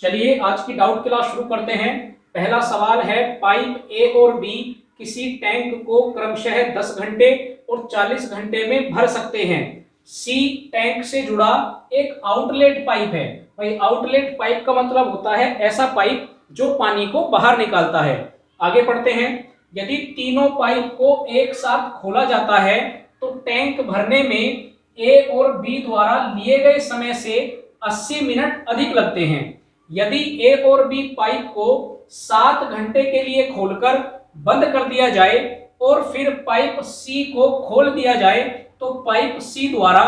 चलिए आज की डाउट क्लास शुरू करते हैं। पहला सवाल है, पाइप ए और बी किसी टैंक को क्रमशः 10 घंटे और 40 घंटे में भर सकते हैं। सी टैंक से जुड़ा एक आउटलेट पाइप है। भाई आउटलेट पाइप का मतलब होता है ऐसा पाइप जो पानी को बाहर निकालता है। आगे पढ़ते हैं। यदि तीनों पाइप को एक साथ खोला जाता है तो टैंक भरने में ए और बी द्वारा लिए गए समय से 80 मिनट अधिक लगते हैं। यदि ए और बी पाइप को 7 घंटे के लिए खोलकर बंद कर दिया जाए और फिर पाइप सी को खोल दिया जाए तो पाइप सी द्वारा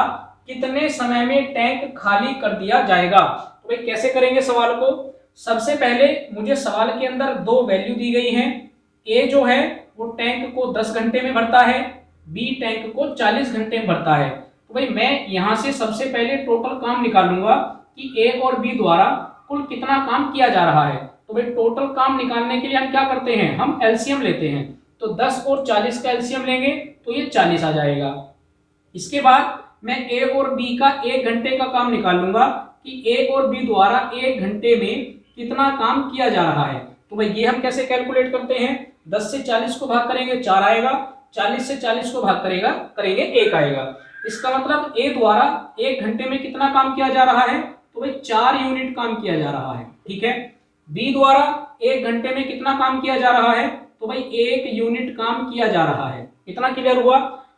कितने समय में टैंक खाली कर दिया जाएगा। तो भाई कैसे करेंगे सवाल को। सबसे पहले मुझे सवाल के अंदर दो वैल्यू दी गई हैं। ए जो है वो टैंक को 10 घंटे में भरता है, बी टैंक को 40 घंटे में भरता है। तो भाई मैं यहां से सबसे पहले टोटल काम निकालूंगा कि ए और बी द्वारा कुल कितना काम किया जा रहा है। तो भाई टोटल काम निकालने के लिए हम क्या करते हैं, हम एलसीएम लेते हैं। तो 10 और 40 का एलसीएम लेंगे तो ये 40 आ जाएगा। इसके बाद मैं ए और बी का 1 घंटे का काम निकालूंगा कि ए और बी द्वारा 1 घंटे में कितना काम किया जा रहा है। तो भाई ये हम कैसे कैलकुलेट करते हैं, 10 से 40 को भाग करेंगे 4 आएगा, 40 से 40 को भाग करेंगे 1 आएगा। इसका मतलब ए द्वारा 1 घंटे में कितना काम किया जा रहा है, तो भाई 4 यूनिट काम किया जा रहा है। ठीक है। बी द्वारा 1 घंटे में कितना काम किया जा रहा है, तो भाई 1 यूनिट काम किया जा रहा है। इतना क्लियर हुआ।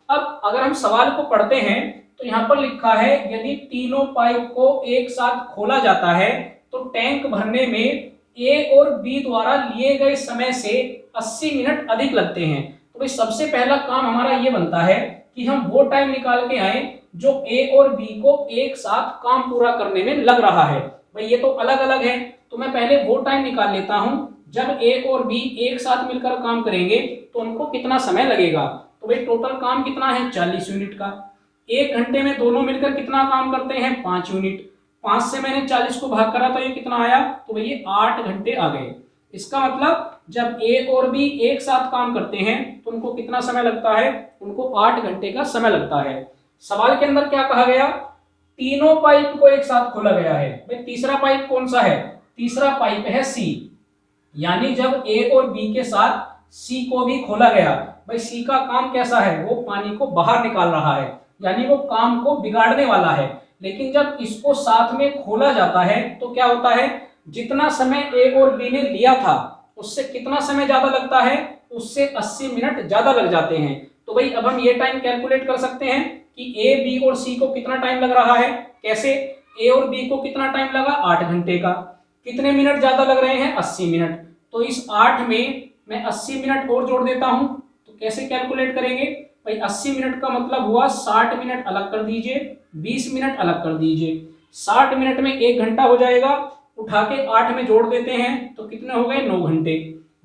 अब अगर हम सवाल को पढ़ते हैं तो यहाँ पर लिखा है, यदि तीनों पाइप को एक साथ खोला जाता है तो टैंक भरने में ए और बी द्वारा लिए गए समय से 80 मिनट अधिक लगते हैं। तो भाई सबसे पहला काम हमारा ये बनता है कि हम वो टाइम निकाल के आए जो ए और बी को एक साथ काम पूरा करने में लग रहा है। भाई ये तो अलग अलग है, तो मैं पहले वो टाइम निकाल लेता हूं जब ए और बी एक साथ मिलकर काम करेंगे तो उनको कितना समय लगेगा। तो भाई टोटल काम कितना है, 40 यूनिट का। 1 घंटे में दोनों मिलकर कितना काम करते हैं, 5 यूनिट। 5 से मैंने 40 को भाग करा तो ये कितना आया, तो भाई ये 8 घंटे आ गए। इसका मतलब जब ए और बी एक साथ काम करते हैं तो उनको कितना समय लगता है, उनको 8 घंटे का समय लगता है। सवाल के अंदर क्या कहा गया, तीनों पाइप को एक साथ खोला गया है। भाई तीसरा पाइप कौन सा है, तीसरा पाइप है सी। यानी जब ए और बी के साथ सी को भी खोला गया, भाई सी का काम कैसा है, वो पानी को बाहर निकाल रहा है, यानी वो काम को बिगाड़ने वाला है। लेकिन जब इसको साथ में खोला जाता है तो क्या होता है, जितना समय ए और बी ने लिया था उससे कितना समय ज्यादा लगता है, उससे 80 मिनट ज्यादा लग जाते हैं। तो भाई अब हम ये टाइम कैलकुलेट कर सकते हैं कि ए बी और सी को कितना टाइम लग रहा है। कैसे, ए और बी को कितना टाइम लगा, 8 घंटे का। कितने मिनट ज्यादा लग रहे हैं, 80 मिनट। तो इस 8 में मैं 80 मिनट और जोड़ देता हूं। तो कैसे कैलकुलेट करेंगे, भाई 80 मिनट का मतलब हुआ 60 मिनट अलग कर दीजिए, 20 मिनट अलग कर दीजिए। 60 मिनट में 1 घंटा हो जाएगा, उठा के 8 में जोड़ देते हैं तो कितने हो गए, 9 घंटे।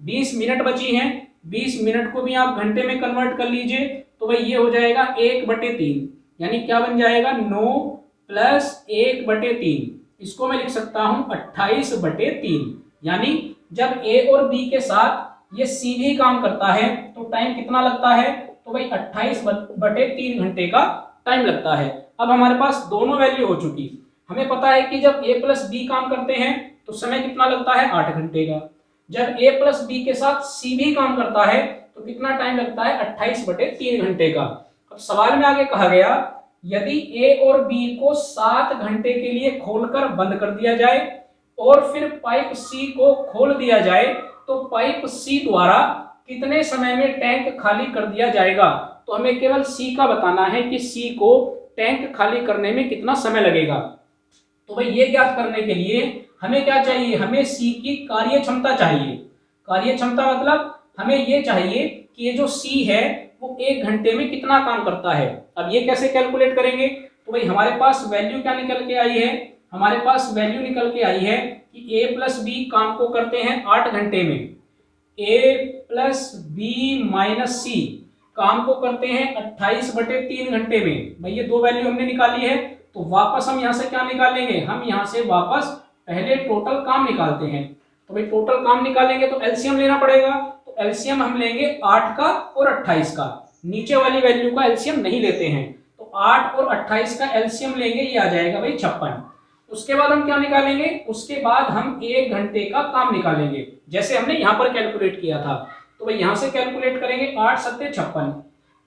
20 मिनट बची हैं, 20 मिनट को भी आप घंटे में कन्वर्ट कर लीजिए तो भाई ये हो जाएगा 1/3। यानी क्या बन जाएगा, 9 + 1/3। इसको मैं लिख सकता हूं 28/3। यानी जब ए और बी के साथ ये सी भी काम करता है तो टाइम कितना लगता है, तो भाई 28/3 घंटे का टाइम लगता है। अब हमारे पास दोनों वैल्यू हो चुकी। हमें पता है कि जब ए + बी काम करते हैं तो समय कितना लगता है, 8 घंटे का। जब ए + बी के साथ सी भी काम करता है तो कितना टाइम लगता है, 28/3 घंटे का। अब सवाल में आगे कहा गया, यदि ए और बी को 7 घंटे के लिए खोलकर बंद कर दिया जाए और फिर पाइप सी को खोल दिया जाए तो पाइप सी द्वारा कितने समय में टैंक खाली कर दिया जाएगा। तो हमें केवल सी का बताना है कि सी को टैंक खाली करने में कितना समय लगेगा। तो भाई ये ज्ञात करने के लिए हमें क्या चाहिए, हमें सी की कार्य क्षमता चाहिए। कार्य क्षमता मतलब हमें ये चाहिए कि ये जो सी है वो 1 घंटे में कितना काम करता है। अब ये कैसे कैलकुलेट करेंगे, तो भाई हमारे पास वैल्यू क्या निकल के आई है, हमारे पास वैल्यू निकल के आई है कि ए + बी काम को करते हैं 8 घंटे में, ए + बी - सी काम को करते हैं 28/3 घंटे में। भाई ये दो वैल्यू हमने निकाली है। तो वापस हम यहाँ से क्या निकालेंगे, हम यहाँ से वापस पहले टोटल काम निकालते हैं। तो भाई टोटल काम निकालेंगे तो एलसीएम लेना पड़ेगा। तो एलसीएम हम लेंगे 8 का और 28 का, नीचे वाली वैल्यू का एलसीएम नहीं लेते हैं। तो 8 और 28 का एलसीएम लेंगे, ये आ जाएगा भाई 56। उसके बाद हम क्या निकालेंगे, उसके बाद हम 1 घंटे का काम निकालेंगे, जैसे हमने यहाँ पर कैलकुलेट किया था। तो भाई यहाँ से कैलकुलेट करेंगे 8 सत्ते 56,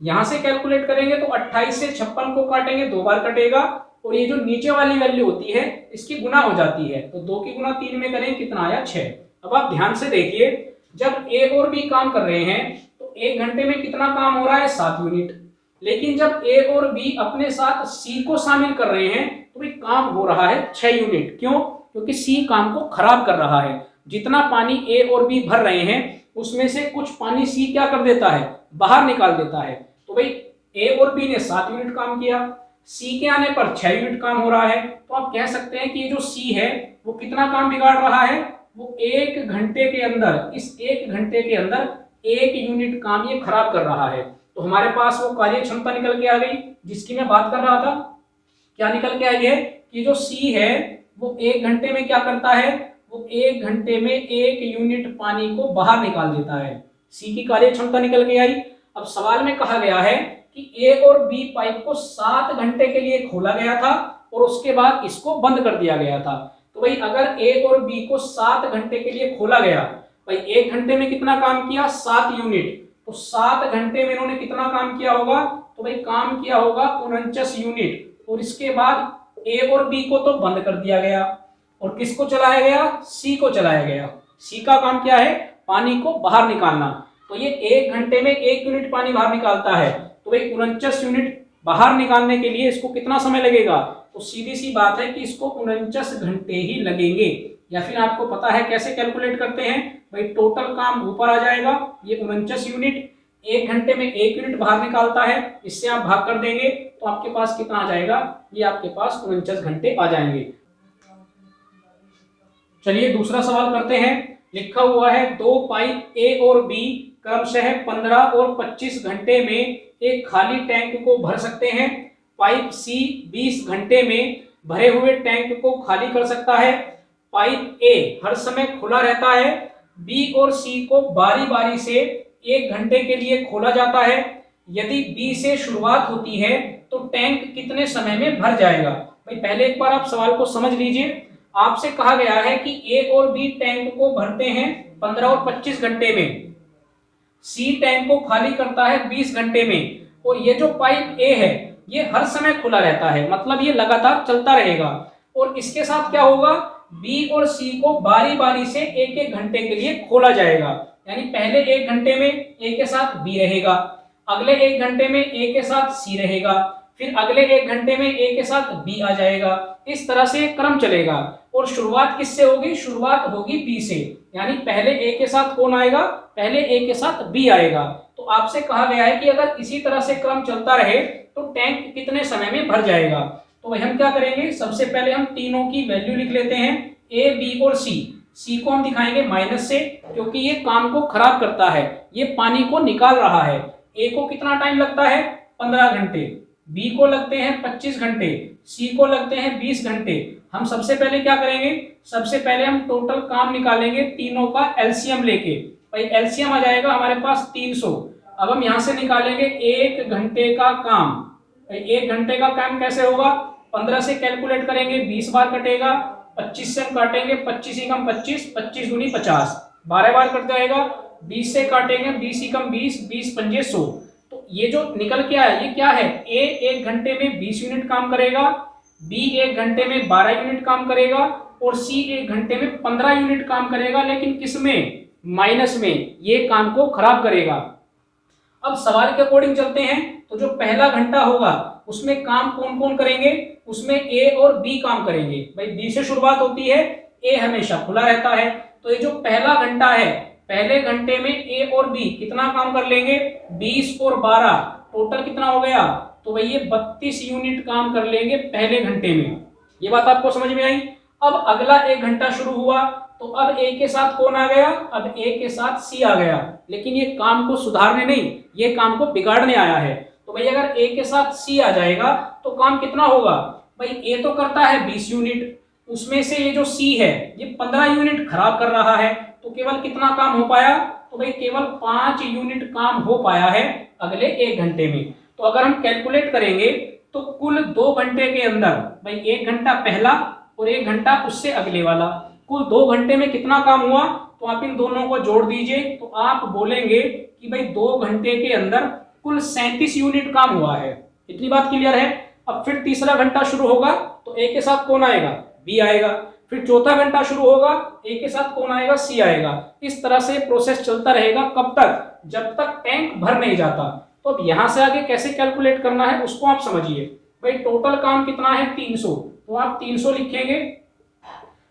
यहाँ से कैलकुलेट करेंगे तो 28 से 56 को काटेंगे, 2 बार कटेगा, और ये जो नीचे वाली वैल्यू होती है इसकी गुना हो जाती है, तो 2 की गुना 3 में करें कितना आया 6। अब आप ध्यान से देखिए, जब ए और बी काम कर रहे हैं तो 1 घंटे में कितना काम हो रहा है 7 यूनिट, लेकिन जब ए और बी अपने साथ सी को शामिल कर रहे हैं तो भी काम हो रहा है 6 यूनिट। क्यों? क्योंकि सी काम को खराब कर रहा है। जितना पानी ए और बी भर रहे हैं उसमें से कुछ पानी सी क्या कर देता है, बाहर निकाल देता है। तो भाई ए और बी ने 7 यूनिट काम किया, सी के आने पर 6 यूनिट काम हो रहा है। तो आप कह सकते हैं कि ये जो सी है वो कितना काम बिगाड़ रहा है, वो 1 घंटे के अंदर, इस 1 घंटे के अंदर 1 यूनिट काम ये खराब कर रहा है। तो हमारे पास वो कार्य क्षमता निकल के आ गई जिसकी मैं बात कर रहा था। क्या निकल के आई है कि जो सी है वो 1 घंटे में क्या करता है, वो 1 घंटे में 1 यूनिट पानी को बाहर निकाल देता है। सी की कार्य क्षमता निकल के आई। अब सवाल में कहा गया है कि ए और बी पाइप को 7 घंटे के लिए खोला गया था और उसके बाद इसको बंद कर दिया गया था। तो भाई अगर ए और बी को 7 घंटे के लिए खोला गया, भाई 1 घंटे में कितना काम किया 7 यूनिट, तो 7 घंटे में इन्होंने कितना काम किया होगा, तो भाई काम किया होगा 49 यूनिट। और इसके बाद ए और बी को तो बंद कर दिया गया और किसको चलाया गया, सी को चलाया गया। सी का काम क्या है, पानी को बाहर निकालना। तो ये 1 घंटे में 1 यूनिट पानी बाहर निकालता है, तो भाई 49 यूनिट बाहर निकालने के लिए इसको कितना समय लगेगा, तो सीधी सी बात है कि इसको 49 घंटे ही लगेंगे। या फिर आपको पता है कैसे कैलकुलेट करते हैं, भाई टोटल काम ऊपर आ जाएगा, ये 49 यूनिट 1 घंटे में 1 यूनिट बाहर निकालता है, इससे आप भाग कर देंगे तो आपके पास कितना आ जाएगा, ये आपके पास 49 घंटे आ जाएंगे। चलिए दूसरा सवाल करते हैं। लिखा हुआ है 2 पाइप ए और बी क्रमशः 15 और 25 घंटे में एक खाली टैंक को भर सकते हैं। पाइप सी 20 घंटे में भरे हुए टैंक को खाली कर सकता है। पाइप ए हर समय खुला रहता है। बी और सी को बारी बारी से 1 घंटे के लिए खोला जाता है। यदि बी से शुरुआत होती है तो टैंक कितने समय में भर जाएगा। भाई पहले एक बार आप सवाल को समझ लीजिए। आपसे कहा गया है कि ए और बी टैंक को भरते हैं 15 और 25 घंटे में, सी टैंक को खाली करता है 20 घंटे में, और ये जो पाइप ए है ये हर समय खुला रहता है, मतलब ये लगातार चलता रहेगा। और इसके साथ क्या होगा, बी और सी को बारी बारी से 1-1 घंटे के लिए खोला जाएगा। यानी पहले 1 घंटे में ए के साथ बी रहेगा, अगले 1 घंटे में ए के साथ सी रहेगा, फिर अगले 1 घंटे में ए के साथ बी आ जाएगा। इस तरह से क्रम चलेगा। और शुरुआत किससे होगी, शुरुआत होगी बी से, यानी पहले ए के साथ कौन आएगा, पहले ए के साथ बी आएगा। तो आपसे कहा गया है कि अगर इसी तरह से क्रम चलता रहे तो टैंक कितने समय में भर जाएगा। तो भाई हम क्या करेंगे, सबसे पहले हम तीनों की वैल्यू लिख लेते हैं, ए बी और सी। सी को हम दिखाएंगे माइनस से क्योंकि ये काम को खराब करता है, ये पानी को निकाल रहा है। ए को कितना टाइम लगता है 15 घंटे, बी को लगते हैं 25 घंटे, सी को लगते हैं 20 घंटे। हम सबसे पहले क्या करेंगे, सबसे पहले हम टोटल काम निकालेंगे तीनों का एलसीएम लेके। भाई एलसीएम आ जाएगा हमारे पास 300। अब हम यहां से निकालेंगे 1 घंटे का काम। 1 घंटे का काम कैसे होगा, 15 से कैलकुलेट करेंगे 20 बार कटेगा, 25 से हम काटेंगे 25 एकम 25, 25 दूनी 50, 12 बार कट जाएगा। 20 से काटेंगे 20 एकम 20, 20 पंजे 100। तो ये जो निकल के आया ये क्या है, ए 1 घंटे में 20 यूनिट काम करेगा, बी 1 घंटे में 12 यूनिट काम करेगा और सी 1 घंटे में 15 यूनिट काम करेगा, लेकिन किसमें, माइनस में, ये काम को खराब करेगा। अब सवाल के अकॉर्डिंग चलते हैं। तो जो पहला घंटा होगा उसमें काम कौन कौन करेंगे, उसमें ए और बी काम करेंगे। भाई बी से शुरुआत होती है, ए हमेशा खुला रहता है। तो ये जो पहला घंटा है, पहले घंटे में ए और बी कितना काम कर लेंगे, 20 और 12 टोटल कितना हो गया, तो भाई ये 32 यूनिट काम कर लेंगे पहले घंटे में। ये बात आपको समझ में आई। अब अगला 1 घंटा शुरू हुआ तो अब ए के साथ कौन आ गया, अब ए के साथ सी आ गया, लेकिन ये काम को सुधारने नहीं, ये काम को बिगाड़ने आया है। तो भाई अगर ए के साथ सी आ जाएगा तो काम कितना होगा, भाई ए तो करता है 20 यूनिट, उसमें से ये जो सी है ये 15 यूनिट खराब कर रहा है, तो केवल कितना काम हो पाया, तो भाई केवल 5 यूनिट काम हो पाया है अगले 1 घंटे में। तो अगर हम कैलकुलेट करेंगे तो कुल 2 घंटे के अंदर, भाई 1 घंटा पहला और 1 घंटा उससे अगले वाला, कुल 2 घंटे में कितना काम हुआ, तो आप इन दोनों को जोड़ दीजिए तो आप बोलेंगे कि भाई 2 घंटे के अंदर कुल 37 यूनिट काम हुआ है। इतनी बात क्लियर है। अब फिर तीसरा घंटा शुरू होगा तो ए के साथ कौन आएगा, बी आएगा। फिर चौथा घंटा शुरू होगा, ए के साथ कौन आएगा, सी आएगा। इस तरह से प्रोसेस चलता रहेगा, कब तक, जब तक टैंक भर नहीं जाता। तो अब यहां से आगे कैसे कैलकुलेट करना है उसको आप समझिए। भाई टोटल काम कितना है 300, तो आप 300 लिखेंगे।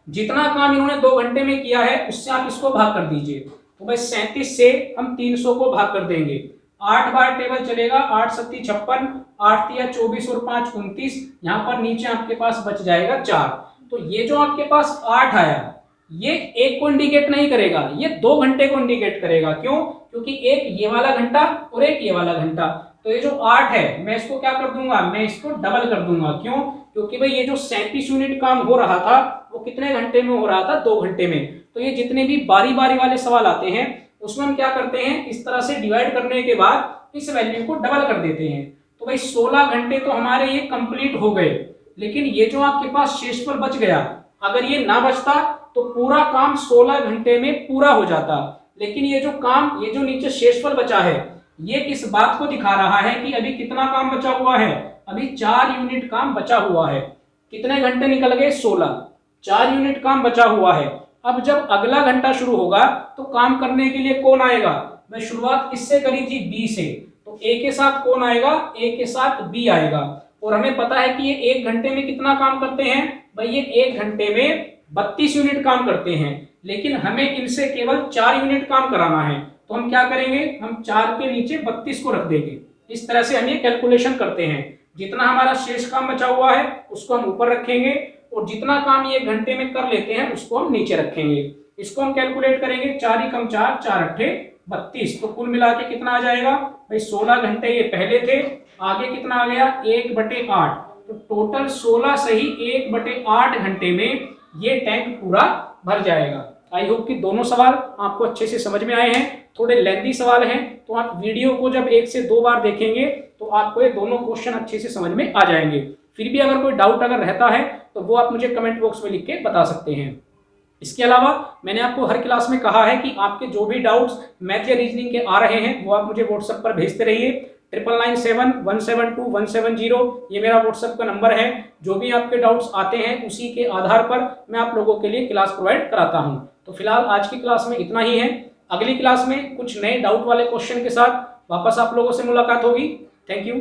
जितना काम इन्होंने 2 घंटे में किया है उससे आप इसको भाग कर दीजिए। तो भाई 37 से हम 300 को भाग कर देंगे। 8 बार टेबल चलेगा, 8 सत्ती 56, 8 तिया 24 और 5 29। यहाँ पर नीचे आपके पास बच जाएगा 4। तो ये जो आपके पास 8 आया, ये एक को इंडिकेट नहीं करेगा, ये 2 घंटे को इंडिकेट करेगा। क्यों, क्योंकि एक ये वाला घंटा और एक ये वाला घंटा। तो ये जो 8 है मैं इसको क्या कर दूंगा, मैं इसको डबल कर दूंगा। क्यों, क्योंकि भाई ये जो 37 यूनिट काम हो रहा था वो कितने घंटे में हो रहा था, 2 घंटे में। तो ये जितने भी बारी बारी वाले सवाल आते हैं उसमें हम क्या करते हैं, इस तरह से डिवाइड करने के बाद इस वैल्यू को डबल कर देते हैं। तो भाई 16 घंटे तो हमारे ये कंप्लीट हो गए, लेकिन ये जो आपके पास शेषफल बच गया, अगर ये ना बचता तो पूरा काम 16 घंटे में पूरा हो जाता। लेकिन ये जो काम, ये जो नीचे शेषफल बचा है, ये किस बात को दिखा रहा है कि अभी कितना काम बचा हुआ है, अभी 4 यूनिट काम बचा हुआ है। कितने घंटे निकल गए, 16, 4 यूनिट काम बचा हुआ है। अब जब अगला घंटा शुरू होगा तो काम करने के लिए कौन आएगा, मैं शुरुआत किससे करी थी, बी से। तो ए के साथ कौन आएगा, ए के साथ बी आएगा। और हमें पता है कि ये 1 घंटे में कितना काम करते हैं, भाई ये 1 घंटे में 32 यूनिट काम करते हैं। लेकिन हमें इनसे केवल 4 यूनिट काम कराना है, तो हम क्या करेंगे, हम 4 के नीचे 32 को रख देंगे। इस तरह से हम ये कैलकुलेशन करते हैं। जितना हमारा शेष काम बचा हुआ है उसको हम ऊपर रखेंगे और जितना काम ये घंटे में कर लेते हैं उसको हम नीचे रखेंगे। इसको हम कैलकुलेट करेंगे, 4 × 4, 4 × 8 32। तो कुल मिला के कितना आ जाएगा, भाई 16 घंटे ये पहले थे, आगे कितना आ गया 1/8। तो टोटल 16 सही 1/8 घंटे में ये टैंक पूरा भर जाएगा। आई होप कि दोनों सवाल आपको अच्छे से समझ में आए हैं। थोड़े लेंथी सवाल हैं तो आप वीडियो को जब 1 से 2 बार देखेंगे तो आपको ये दोनों क्वेश्चन अच्छे से समझ में आ जाएंगे। फिर भी अगर कोई डाउट अगर रहता है तो वो आप मुझे कमेंट बॉक्स में लिख के बता सकते हैं। इसके अलावा मैंने आपको हर क्लास में कहा है कि आपके जो भी डाउट्स मैथ या रीजनिंग के आ रहे हैं वो आप मुझे व्हाट्सएप पर भेजते रहिए। 9997172170 ये मेरा व्हाट्सएप का नंबर है। जो भी आपके डाउट्स आते हैं उसी के आधार पर मैं आप लोगों के लिए क्लास प्रोवाइड कराता हूं। तो फिलहाल आज की क्लास में इतना ही है। अगली क्लास में कुछ नए डाउट वाले क्वेश्चन के साथ वापस आप लोगों से मुलाकात होगी। Thank you.